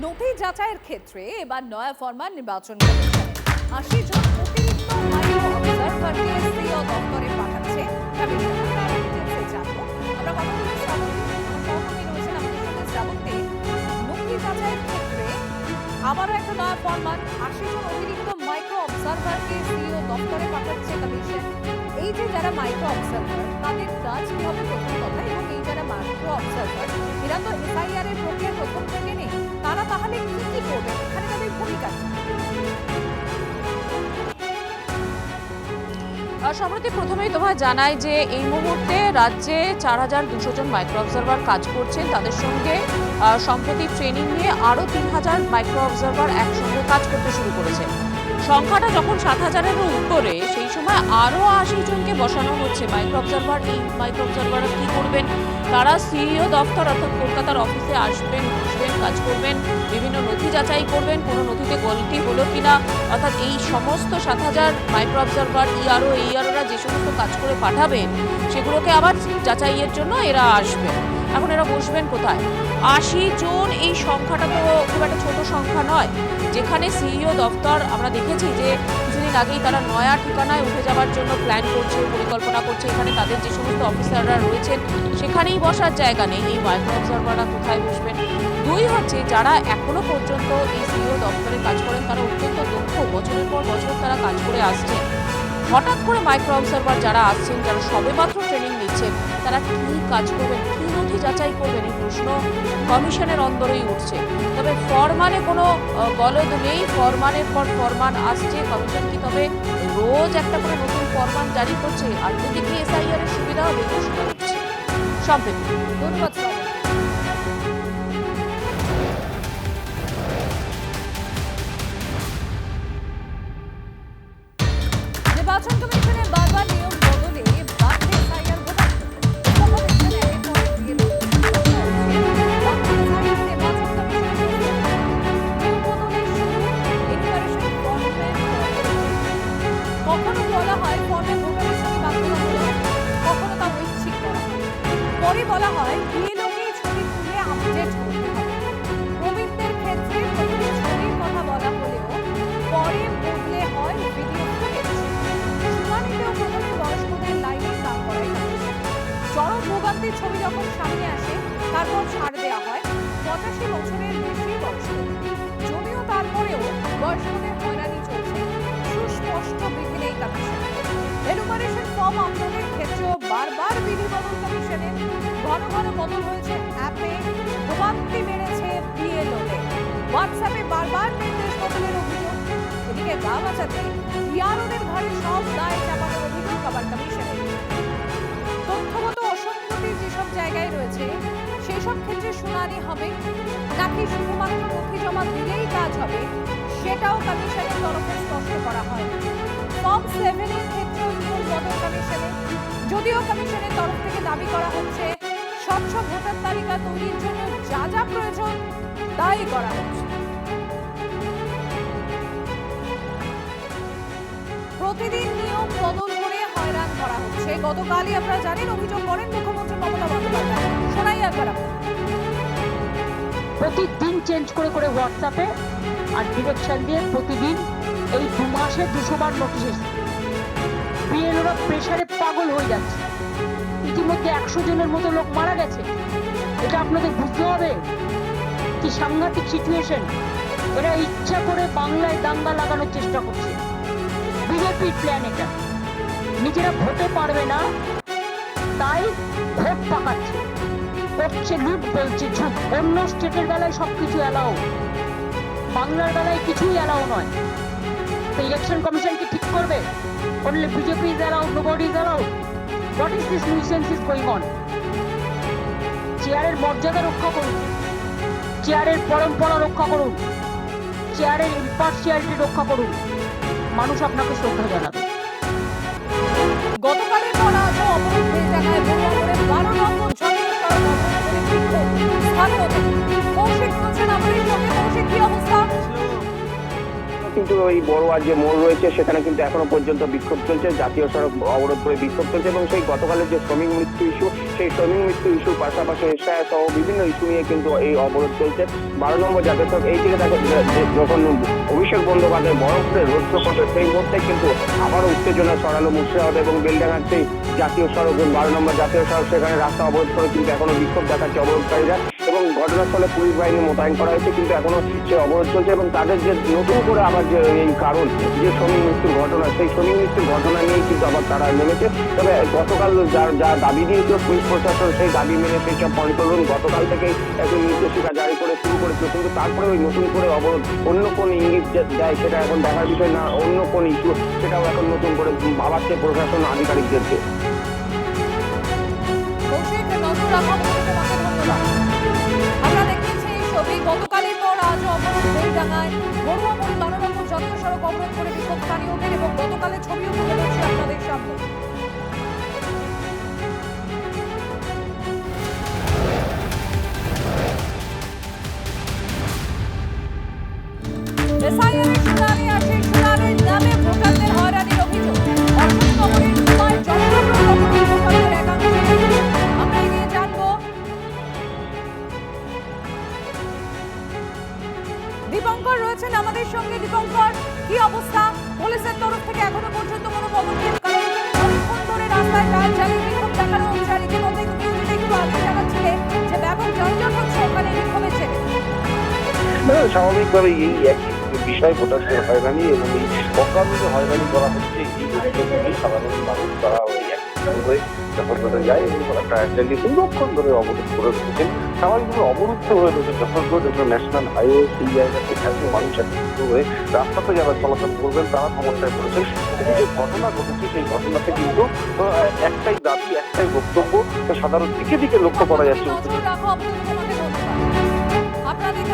নথি যাচাইয়ের ক্ষেত্রে এবার নয়া ফরমান নির্বাচন কমিশনের ৮০ জন অতিরিক্ত মাইক্রো অবজারভারকে সিও দপ্তরে পাঠাচ্ছে কমিশন। আমরা আরো ডিটেইলসে জানবো। আমরা কথা বলছি শ্রাবন্তী, আমার সহকর্মী রয়েছেন আমাদের সঙ্গে। শ্রাবন্তী, নথি যাচাইয়ের ক্ষেত্রে আবারও একটা নয়া ফরমান, ৮০ জন অতিরিক্ত মাইক্রো অবজারভারকে সিও দপ্তরে পাঠাচ্ছে কমিশন। এই যে যারা মাইক্রো অবজারভার, তাদের কাজ কি হবে প্রথম কথা, এবং এই যারা মাইক্রো অবজারভার এরা তো এসআইআর এর প্রক্রিয়া প্রথম থেকে নেই, তারা তাহলে কি কি করবে, এখানে তাদের ভূমিকা কি? সম্প্রতি প্রথমেই তোমায় জানাই যে এই মুহূর্তে রাজ্যে ৪,২০০ জন মাইক্রো অবজারভার কাজ করছেন। তাদের সঙ্গে সম্প্রতি ট্রেনিং নিয়ে আরও ৩,০০০ মাইক্রো অবজারভার একসঙ্গে কাজ করতে শুরু করেছে। সংখ্যাটা যখন ৭,০০০-এরও উপরে, সেই সময় আরও ৮০ জনকে বসানো হচ্ছে মাইক্রো অবজারভার। এই মাইক্রো অবজারভাররা কী করবেন? তারা সিইও দপ্তর অর্থাৎ কলকাতার অফিসে আসবেন, বসবেন, কাজ করবেন, বিভিন্ন নথি যাচাই করবেন, কোনো নথিতে গলতি হলো কিনা, অর্থাৎ এই সমস্ত ৭,০০০ মাইক্রো অবজারভার এইআরওরা যে সমস্ত কাজ করে পাঠাবেন, সেগুলোকে আবার যাচাইয়ের জন্য এরা আসবেন। এখন এরা বসবেন কোথায়? ৮০ জন, এই সংখ্যাটা তো খুব একটা ছোট সংখ্যা নয়। যেখানে সিইও দপ্তর আমরা দেখেছি যে কিছুদিন আগেই তারা নয়া ঠিকানায় উঠে যাওয়ার জন্য প্ল্যান করছে, পরিকল্পনা করছে। এখানে তাদের যে সমস্ত অফিসাররা রয়েছেন সেখানেই বসার জায়গা নেই। এই মাইক্রো অবজারভাররা কোথায় বসবেন? দুই হচ্ছে, যারা এখনো পর্যন্ত এই সিইও দপ্তরে কাজ করেন তারা অত্যন্ত দক্ষ, বছরের পর বছর তারা কাজ করে আসছেন। হঠাৎ করে মাইক্রো অবজারভার যারা আসছেন, যারা সবেমাত্র ট্রেনিং নিচ্ছেন, তারা কী কাজ করবেন, কী নথি যাচাই করবেন, এই প্রশ্ন কমিশনের অন্দরেই উঠছে। তবে ফরমানে কোনো গলদ নেই, ফরমানের পর ফরমান আসছে। কমিশন কি তবে রোজ একটা করে নতুন ফরমান জারি করছে? আর যদি কি এসআইআর এর সুবিধা হবে, প্রশ্ন উঠছে। সম্প্রতি ধন্যবাদ। নির্বাচন কমিশনের বারবার নিয়ম বদলে বাড়ছে এসআইআর ভোটার। কখনো বলা হয় ফর্মে ভোটারের ছবি বাধ্যতামূলক, কখনো তা ঐচ্ছিক করা হয়। পরে বলা হয় বিএলওকে ছবি তুলে আপডেট করতে হবে। প্রবীণদের ক্ষেত্রে প্রথমে ছবির কথা বলা হলেও পরে বদলে হয় ভিডিও ফুটেজ। শুনানিতেও প্রথমে বয়স্কদের লাইনে দাঁড় করাই হয়। চরম ভোগান্তির ছবি যখন সামনে আসে, তারপর ছাড় দেওয়া হয় ৮৫ বছরের বেশি বয়স্কদের। যদিও তারপরেও বয়স্কদের হয়রানি চলছে, সুস্পষ্ট বিধি নেই কমিশনের। এনুমারেশন ফর্ম আপলোডের ক্ষেত্রেও বারবার বিধি বদল কমিশনের। ঘন ঘন বদল হয়েছে অ্যাপে, ভোগান্তি বেড়েছে বিএলওদের। হোয়াটসঅ্যাপে বারবার নির্দেশ বদলের অভিযোগ। এদিকে গা বাঁচাতে ইয়ারোদের ঘাড়ে সব দায় চাপানোর অভিযোগ আবার কমিশনের। তথ্যগত অসঙ্গতি যেসব জায়গায় রয়েছে সেই সব ক্ষেত্রে শুনানি হবে, নাকি শুধুমাত্র নথি জমা দিলেই কাজ হবে, সেটাও কমিশনের তরফে স্পষ্ট করা হয়। ফর্ম 7 এর ক্ষেত্রেও নিয়ম বদল কমিশনের। যদিও কমিশনের তরফ থেকে দাবি করা হচ্ছে স্বচ্ছ ভোটার তালিকা তৈরির জন্য যা যা প্রয়োজন তাই করা হচ্ছে। প্রতিদিন নিয়ম বদল করে হয়রান করা হচ্ছে। গতকালই আপনারা জানেন অভিযোগ করেন মুখ্যমন্ত্রী মমতা বন্দ্যোপাধ্যায়। শোনাই একবার প্রতিদিন চেঞ্জ করে করে হোয়াটসঅ্যাপে আর ডিরেকশন দিয়ে প্রতিদিন এই 2 মাসে 200 বার নোটিশ এসেছে। বিএলওরা প্রেশারে পাগল হয়ে যাচ্ছে। ইতিমধ্যে 100 জনের মতো লোক মারা গেছে। এটা আপনাদের বুঝতে হবে কি সাংঘাতিক সিচুয়েশন। এরা ইচ্ছা করে বাংলায় দাঙ্গা লাগানোর চেষ্টা করছে। বিজেপির প্ল্যান এটা। নিজেরা ভোটে পারবে না তাই ভোট পাকাচ্ছে, করছে লুট, বলছে ঝুট। অন্য স্টেটের বেলায় সবকিছু অ্যালাউ, বাংলার বেলায় কিছুই অ্যালাউ নয়। তো ইলেকশন কমিশন কি ঠিক করবে? Only BJP is allowed, nobody is allowed. What is this nuisance is going on? চেয়ারের মর্যাদা রক্ষা করুন, চেয়ারের পরম্পরা রক্ষা করুন, চেয়ারের ইম্পার্সিয়ালিটি রক্ষা করুন। মানুষ আপনাকে শ্রদ্ধা জানাবে। গতকালের পর আজও অবরোধের জায়গায় বড়ুয়াপুরে 12 নম্বর জাতীয় সড়ক অবরোধ করে বিক্ষোভ স্থানীয়দের। কৌশিক রয়েছেন আমাদের সঙ্গে। কৌশিক, কি অবস্থা? কিন্তু ওই বড়ুয়া যে মোড় রয়েছে সেখানে কিন্তু এখনো পর্যন্ত বিক্ষোভ চলছে, জাতীয় সড়ক অবরোধ করে বিক্ষোভ চলছে এবং সেই গতকালের যে শ্রমিক মৃত্যু ইস্যু, সেই শ্রমিক মৃত্যু ইস্যুর পাশাপাশি এসআইআর সহ বিভিন্ন ইস্যু নিয়ে কিন্তু এই অবরোধ চলছে। 12 নম্বর জাতীয় সড়ক এই দিকে দেখো যখন অভিষেক বন্দ্যোপাধ্যায় বহরমপুরে রোড শো করবে সেই মুহূর্তে কিন্তু আবারও উত্তেজনা ছড়ালো মুর্শিদাবাদ এবং বেলডাঙ্গার সেই জাতীয় সড়ক 12 নম্বর জাতীয় সড়ক, সেখানে রাস্তা অবরোধ করে কিন্তু এখনো বিক্ষোভ দেখাচ্ছে অবরোধকারীরা এবং ঘটনাস্থলে পুলিশ বাহিনী মোতায়েন করা হয়েছে, কিন্তু এখনো সে অবরোধ চলছে এবং তাদের যে নতুন করে আবার যে এই কারণ যে শ্রমিক মৃত্যুর ঘটনা, সেই শ্রমিক মৃত্যুর ঘটনা নিয়েই কিন্তু আবার তারা নেমেছে। তবে গতকাল যা দাবি দিয়েছিল পুলিশ প্রশাসন, সেই দাবি মেনে সেই সব আন্দোলন গতকাল থেকেই একটি নির্দেশিকা জারি করে শুরু করেছিল, কিন্তু তারপরে ওই নতুন করে অবরোধ অন্য কোন ইঙ্গিত দেয় সেটা এখন দেখার বিষয় না, অন্য কোন ইস্যু সেটাও এখন নতুন করে ভাবাচ্ছে প্রশাসন আধিকারিকদেরকে। কৌশিক, নজর রাখার জন্য তোমাকে ধন্যবাদ। আমরা দেখেছি এই ছবি গতকালের পর আজও অবরোধ বেলডাঙ্গায়, বড়ুয়া মোড়ে 12 নম্বর জাতীয় সড়ক অবরোধ করে বিক্ষোভ স্থানীয়দের এবং গতকালের ছবিও তুলে ধরছি আপনাদের সামনে। এসআইআর শুনানি আছে, শুনানির নামে ভোটারদের হয়রানির অভিযোগ। অশোকনগরের সময় জনগণের ভোটারদের একাংশ। আমরা এগিয়ে জানবো দীপঙ্কর রয়েছেন আমাদের সঙ্গে। দীপঙ্কর, কি অবস্থা? পুলিশের তরফ থেকে এখনো পর্যন্ত কোনো পদক্ষেপ, কারণ অনেকক্ষণ ধরে রাস্তায় টায়ার জ্বালিয়ে বিক্ষোভ দেখানো হচ্ছে, আর ইতিমধ্যেই তুমি যদি একটু আগে জানাচ্ছিলে যে ব্যাপক যানজট হচ্ছে ওখানে বিক্ষোভের জেরে। স্বাভাবিকভাবে এই একই বিষয় ভোটারদের হয়রানি এবং এই অকারণে হয়রানি করা হচ্ছে, এই বিষয়গুলি সাধারণ মানুষ তারা ওই একই হয়ে যখন যায় এবং টায়ার জ্বালিয়ে দীর্ঘক্ষণ ধরে অবরোধ করে রেখেছেন। স্বাভাবিকভাবে অবরুদ্ধ হয়ে রয়েছে যশোরগঞ্জ এবং ন্যাশনাল হাইওয়ে, সেই জায়গাতে এত মানুষ একত্রিত হয়ে রাস্তাতে যারা চলাচল করবেন তারা সমস্যায় পড়েছেন। কিন্তু যে ঘটনা ঘটেছে সেই ঘটনাতে কিন্তু একটাই দাবি, একটাই বক্তব্য সাধারণ দিকে দিকে লক্ষ্য করা যাচ্ছে। নজর রাখো, আপনাদের ধন্যবাদ। আপনাদের